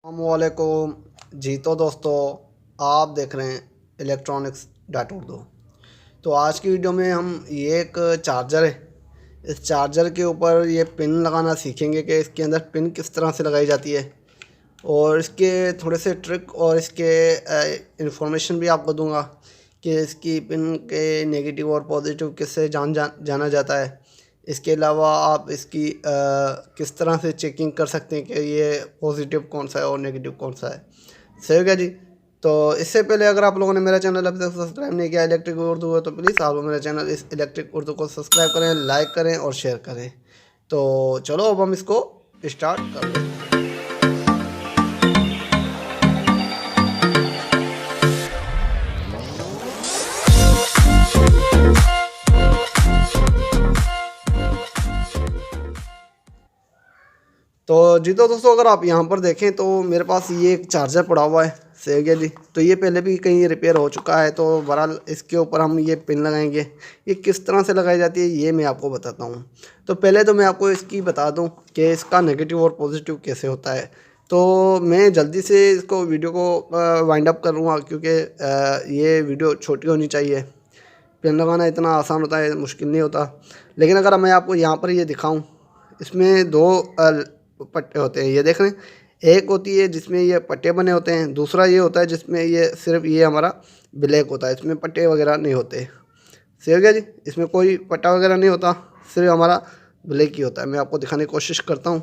अस्सलामुअलैकुम जी। तो दोस्तों, आप देख रहे हैं इलेक्ट्रॉनिक्स डॉट उर्दू। तो आज की वीडियो में हम ये एक चार्जर है, इस चार्जर के ऊपर ये पिन लगाना सीखेंगे कि इसके अंदर पिन किस तरह से लगाई जाती है, और इसके थोड़े से ट्रिक और इसके इंफॉर्मेशन भी आपको दूंगा कि इसकी पिन के नेगेटिव और पॉजिटिव किससे जाना जाता है। इसके अलावा आप इसकी किस तरह से चेकिंग कर सकते हैं कि ये पॉजिटिव कौन सा है और नेगेटिव कौन सा है। सही हो गया जी। तो इससे पहले अगर आप लोगों ने मेरा चैनल अभी तक सब्सक्राइब नहीं किया इलेक्ट्रिक उर्दू है, तो प्लीज़ आप लोग मेरा चैनल इस इलेक्ट्रिक उर्दू को सब्सक्राइब करें, लाइक करें और शेयर करें। तो चलो अब हम इसको स्टार्ट कर लेते हैं। तो जी, तो दोस्तों अगर आप यहाँ पर देखें तो मेरे पास ये एक चार्जर पड़ा हुआ है। सही है जी। तो ये पहले भी कहीं रिपेयर हो चुका है, तो बहरहाल इसके ऊपर हम ये पिन लगाएंगे। ये किस तरह से लगाई जाती है ये मैं आपको बताता हूँ। तो पहले तो मैं आपको इसकी बता दूँ कि इसका नेगेटिव और पॉजिटिव कैसे होता है। तो मैं जल्दी से इसको वीडियो को वाइंड अप करूँगा, क्योंकि ये वीडियो छोटी होनी चाहिए। पिन लगाना इतना आसान होता है, मुश्किल नहीं होता। लेकिन अगर मैं आपको यहाँ पर ये दिखाऊँ, इसमें दो पट्टे होते हैं, ये देख रहे हैं। एक होती है जिसमें ये पट्टे बने होते हैं, दूसरा ये होता है जिसमें ये सिर्फ ये हमारा ब्लैक होता है, इसमें पट्टे वगैरह नहीं होते। सही हो गया जी। इसमें कोई पट्टा वगैरह नहीं होता, सिर्फ हमारा ब्लैक ही होता है। मैं आपको दिखाने की कोशिश करता हूँ,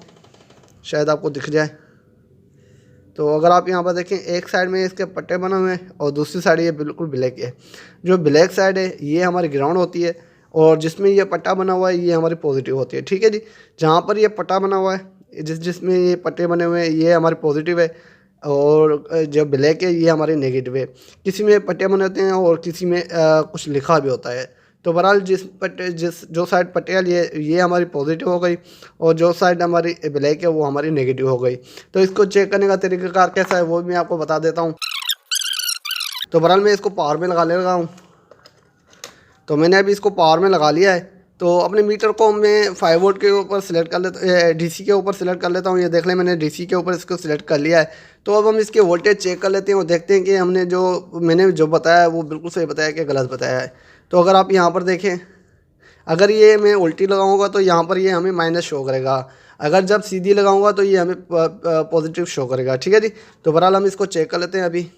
शायद आपको दिख जाए। तो अगर आप यहाँ पर देखें, एक साइड में इसके पट्टे बने हुए हैं और दूसरी साइड ये बिल्कुल ब्लैक है। जो ब्लैक साइड है ये हमारी ग्राउंड होती है, और जिसमें ये पट्टा बना हुआ है ये हमारी पॉजिटिव होती है। ठीक है जी। जहाँ पर ये पट्टा बना हुआ है, जिसमें ये पट्टे बने हुए हैं, ये हमारी पॉजिटिव है, और जो ब्लैक है ये हमारी नेगेटिव है। किसी में पट्टे बने होते हैं और किसी में कुछ लिखा भी होता है। तो बहरहाल जो साइड पट्टे वाली है ये हमारी पॉजिटिव हो गई, और जो साइड हमारी ब्लैक है वो हमारी नेगेटिव हो गई। तो इसको चेक करने का तरीकाकार कैसा है वो भी मैं आपको बता देता हूँ। तो बहरहाल मैं इसको पावर में लगा ले रहा हूँ। तो मैंने अभी इसको पावर में लगा लिया है। तो अपने मीटर को मैं 5 वोल्ट के ऊपर सिलेक्ट कर लेता, डीसी के ऊपर सिलेक्ट कर लेता हूँ। ये देख लें, मैंने डीसी के ऊपर इसको सिलेक्ट कर लिया है। तो अब हम इसके वोल्टेज चेक कर लेते हैं और देखते हैं कि मैंने जो बताया है वो बिल्कुल सही बताया कि गलत बताया है। तो अगर आप यहाँ पर देखें, अगर ये मैं उल्टी लगाऊंगा तो यहाँ पर ये हमें माइनस शो करेगा, अगर जब सीधी लगाऊंगा तो ये हमें पॉजिटिव शो करेगा। ठीक है जी। तो बहरहाल हम इसको चेक कर लेते हैं अभी।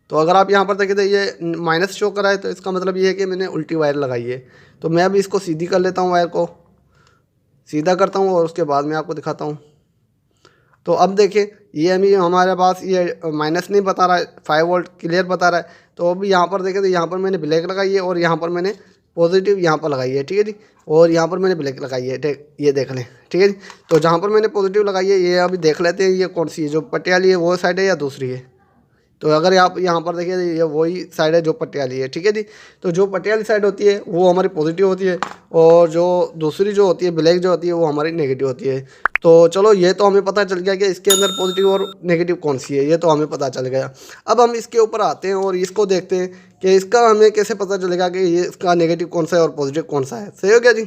तो अगर आप यहाँ पर देखें तो ये माइनस शो करा है, तो इसका मतलब ये है कि मैंने उल्टी वायर लगाई है। तो मैं अभी इसको सीधी कर लेता हूँ, वायर को सीधा करता हूँ और उसके बाद मैं आपको दिखाता हूँ। तो अब देखें, ये अभी हमारे पास ये माइनस नहीं बता रहा है, 5 वोल्ट क्लियर बता रहा है। तो अभी यहाँ पर देखें तो यहाँ पर मैंने ब्लैक लगाई है और यहाँ पर मैंने पॉजिटिव यहाँ पर लगाई है। ठीक है जी। और यहाँ पर मैंने ब्लैक लगाई है, ये देख लें। ठीक है जी। तो जहाँ पर मैंने पॉजिटिव लगाई है ये अभी देख लेते हैं ये कौन सी है, जो पटियाली है वो साइड है या दूसरी है। तो अगर आप यहाँ पर देखिए ये वही साइड है जो पटियाली है। ठीक है जी। तो जो पटियाली साइड होती है वो हमारी पॉजिटिव होती है, और जो दूसरी जो होती है ब्लैक जो होती है वो हमारी नेगेटिव होती है। तो चलो, ये तो हमें पता चल गया कि इसके अंदर पॉजिटिव और नेगेटिव कौन सी है, ये तो हमें पता चल गया। अब हम इसके ऊपर आते हैं और इसको देखते हैं कि इसका हमें कैसे पता चलेगा कि ये इसका नेगेटिव कौन सा है और पॉजिटिव कौन सा है। सही हो गया जी।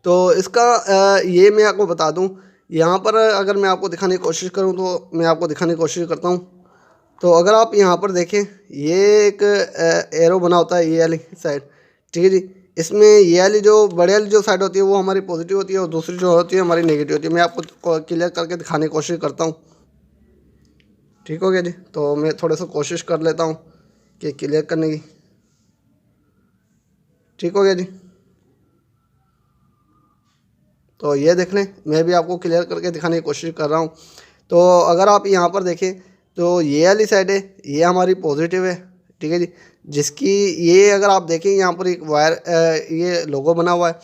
तो इसका ये मैं आपको बता दूँ, यहाँ पर अगर मैं आपको दिखाने की कोशिश करूँ तो मैं आपको दिखाने की कोशिश करता हूँ। तो अगर आप यहाँ पर देखें, ये एक एरो बना होता है ये वाली साइड। ठीक है जी। इसमें ये वाली जो बड़े वाली जो साइड होती है वो हमारी पॉजिटिव होती है, और दूसरी जो होती है हमारी नेगेटिव होती है। मैं आपको क्लियर करके दिखाने की कोशिश करता हूँ। ठीक हो गया जी। तो मैं थोड़ा सा कोशिश कर लेता हूँ कि क्लियर करने की। ठीक हो गया जी। तो ये देख लें, मैं भी आपको क्लियर करके दिखाने की कोशिश कर रहा हूँ। तो अगर आप यहाँ पर देखें तो ये वाली साइड है ये हमारी पॉजिटिव है। ठीक है जी। जिसकी ये अगर आप देखें यहाँ पर एक वायर ये लोगो बना हुआ है,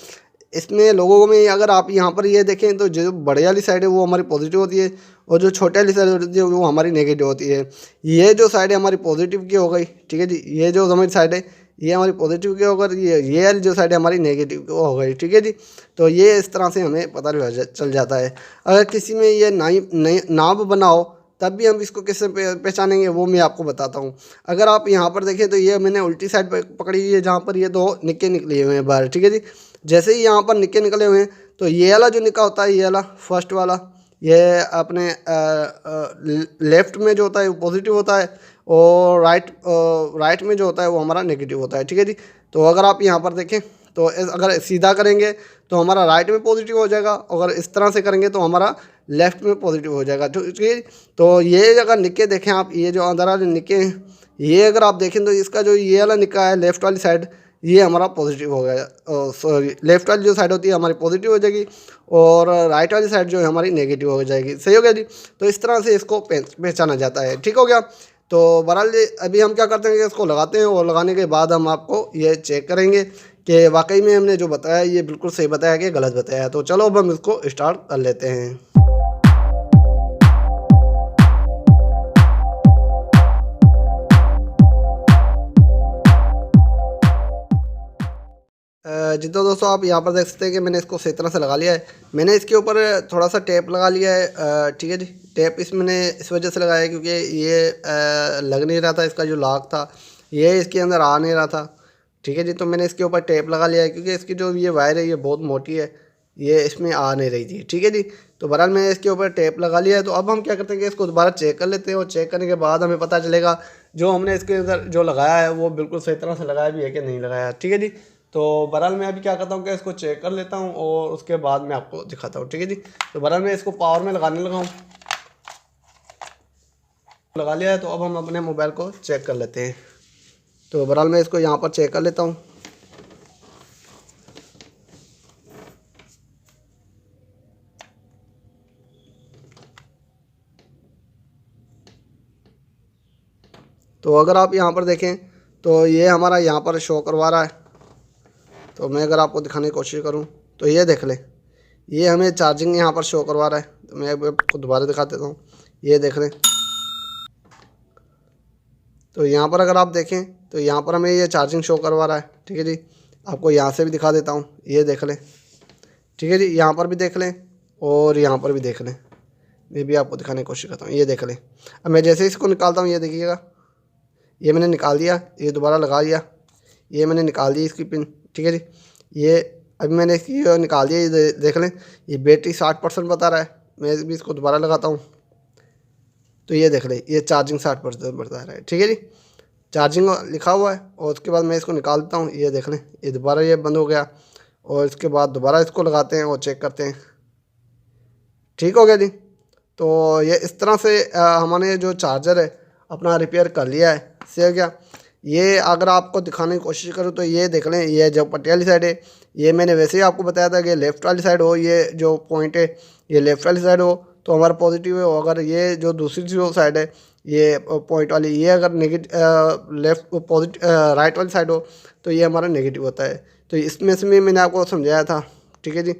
इसमें लोगों में अगर आप यहाँ पर ये देखें तो जो बड़े वाली साइड है वो हमारी पॉजिटिव होती है, और जो छोटे वाली साइड होती है वो हमारी नेगेटिव होती है। ये जो साइड है हमारी पॉजिटिव की हो गई। ठीक है जी। ये जो हमारी साइड है ये हमारी पॉजिटिव की होकर ये वाली जो साइड है हमारी नेगेटिव की हो गई। ठीक है जी। तो ये इस तरह से हमें पता चल जाता है। अगर किसी में ये नाब बना हो तब भी हम इसको किससे पहचानेंगे वो मैं आपको बताता हूँ। अगर आप यहाँ पर देखें तो ये मैंने उल्टी साइड पकड़ी हुई है, जहाँ पर ये 2 निक्के निकले हुए हैं बाहर, ठीक है जी। जैसे ही यहाँ पर निक्के निकले हुए हैं तो ये वाला जो निक्का होता है, ये वाला फर्स्ट वाला, ये अपने लेफ्ट में जो होता है वो पॉजिटिव होता है, और राइट में जो होता है वो हमारा नेगेटिव होता है, ठीक है जी। तो अगर आप यहाँ पर देखें तो अगर सीधा करेंगे तो हमारा राइट में पॉजिटिव हो जाएगा, अगर इस तरह से करेंगे तो हमारा लेफ्ट में पॉजिटिव हो जाएगा, ठीक है। तो ये अगर निक्के देखें आप, ये जो अंदर वाले निक्के हैं, ये अगर आप देखें तो इसका जो ये वाला निक्का है लेफ्ट वाली साइड, ये हमारा पॉजिटिव हो गया, सॉरी लेफ्ट वाली जो साइड होती है हमारी पॉजिटिव हो जाएगी, और राइट वाली साइड जो है हमारी नेगेटिव हो जाएगी। सही हो गया जी। तो इस तरह से इसको पहचाना जाता है, ठीक हो गया। तो बहरहाल अभी हम क्या करते हैं कि इसको लगाते हैं, और लगाने के बाद हम आपको ये चेक करेंगे कि वाकई में हमने जो बताया ये बिल्कुल सही बताया कि गलत बताया। तो चलो अब हम इसको स्टार्ट कर लेते हैं। जी तो दोस्तों आप यहाँ पर देख सकते हैं कि मैंने इसको सही तरह से लगा लिया है। मैंने इसके ऊपर थोड़ा सा टेप लगा लिया है, ठीक है जी। टेप मैंने इस वजह से लगाया क्योंकि ये लग नहीं रहा था, इसका जो लॉक था ये इसके अंदर आ नहीं रहा था, ठीक है जी। तो मैंने इसके ऊपर टेप लगा लिया है क्योंकि इसकी जो ये वायर है ये बहुत मोटी है, ये इसमें आ नहीं रही थी, ठीक है जी। तो बहरहाल मैंने इसके ऊपर टेप लगा लिया है। तो अब हम क्या करते हैं कि इसको दोबारा चेक कर लेते हैं, और चेक करने के बाद हमें पता चलेगा जो हमने इसके अंदर जो लगाया है वो बिल्कुल सही तरह से लगाया भी है कि नहीं लगाया, ठीक है जी। तो बहरहाल मैं अभी क्या करता हूँ कि इसको चेक कर लेता हूँ और उसके बाद मैं आपको दिखाता हूँ, ठीक है जी। तो बहरहाल मैं इसको पावर में लगाने लगा हूँ, लगा लिया है। तो अब हम अपने मोबाइल को चेक कर लेते हैं। तो बहरहाल मैं इसको यहाँ पर चेक कर लेता हूँ। तो अगर आप यहाँ पर देखें तो ये हमारा यहाँ पर शो करवा रहा है। तो मैं अगर आपको दिखाने की कोशिश करूँ तो ये देख लें, ये हमें चार्जिंग यहाँ पर शो करवा रहा है। तो मैं आपको दोबारा दिखा देता हूँ, ये देख लें। तो यहाँ पर अगर आप देखें तो यहाँ पर हमें ये चार्जिंग शो करवा रहा है, ठीक है जी। आपको यहाँ से भी दिखा देता हूँ, ये देख लें, ठीक है जी। यहाँ पर भी देख लें और यहाँ पर भी देख लें। मैं भी आपको दिखाने की कोशिश करता हूँ, ये देख लें। अब मैं जैसे इसको निकालता हूँ ये देखिएगा, ये मैंने निकाल दिया, ये दोबारा लगा लिया, ये मैंने निकाल दी इसकी पिन, ठीक है जी। ये अभी मैंने इसकी निकाल दिया, ये देख लें, ये बैटरी 60% बता रहा है। मैं भी इसको दोबारा लगाता हूँ तो ये देख लें, ये चार्जिंग 60% बता रहा है, ठीक है जी। चार्जिंग लिखा हुआ है। और उसके बाद मैं इसको निकाल देता हूँ, ये देख लें, ये दोबारा ये बंद हो गया। और इसके बाद दोबारा इसको लगाते हैं और चेक करते हैं, ठीक हो गया जी। तो ये इस तरह से हमने जो चार्जर है अपना रिपेयर कर लिया है, सही हो गया। ये अगर आपको दिखाने की कोशिश करूँ तो ये देख लें, ये जो पट्टी वाली साइड है ये मैंने वैसे ही आपको बताया था कि लेफ़्ट वाली साइड हो, ये जो पॉइंट है ये लेफ़्ट वाली साइड हो तो हमारा पॉजिटिव है। अगर ये जो दूसरी जो साइड है ये पॉइंट वाली, ये अगर नेगेटिव लेफ्ट पॉजिटिव राइट वाली साइड हो तो ये हमारा नेगेटिव होता है। तो इसमें से मैंने आपको समझाया था, ठीक है जी।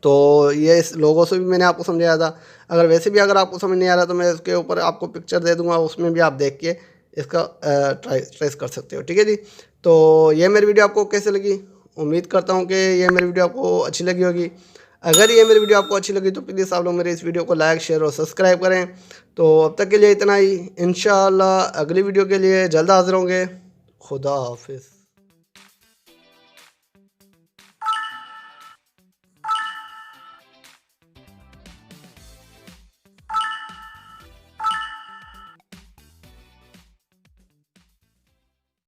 तो ये इस लोगों से भी मैंने आपको समझाया था। अगर वैसे भी अगर आपको समझ नहीं आ रहा तो मैं इसके ऊपर आपको पिक्चर दे दूंगा, उसमें भी आप देख के इसका ट्रेस कर सकते हो, ठीक है जी। तो ये मेरी वीडियो आपको कैसे लगी, उम्मीद करता हूँ कि ये मेरी वीडियो आपको अच्छी लगी होगी। अगर ये मेरी वीडियो आपको अच्छी लगी तो प्लीज़ आप लोग मेरे इस वीडियो को लाइक शेयर और सब्सक्राइब करें। तो अब तक के लिए इतना ही, इंशाअल्लाह अगली वीडियो के लिए जल्द हाजिर होंगे। खुदा हाफिज़।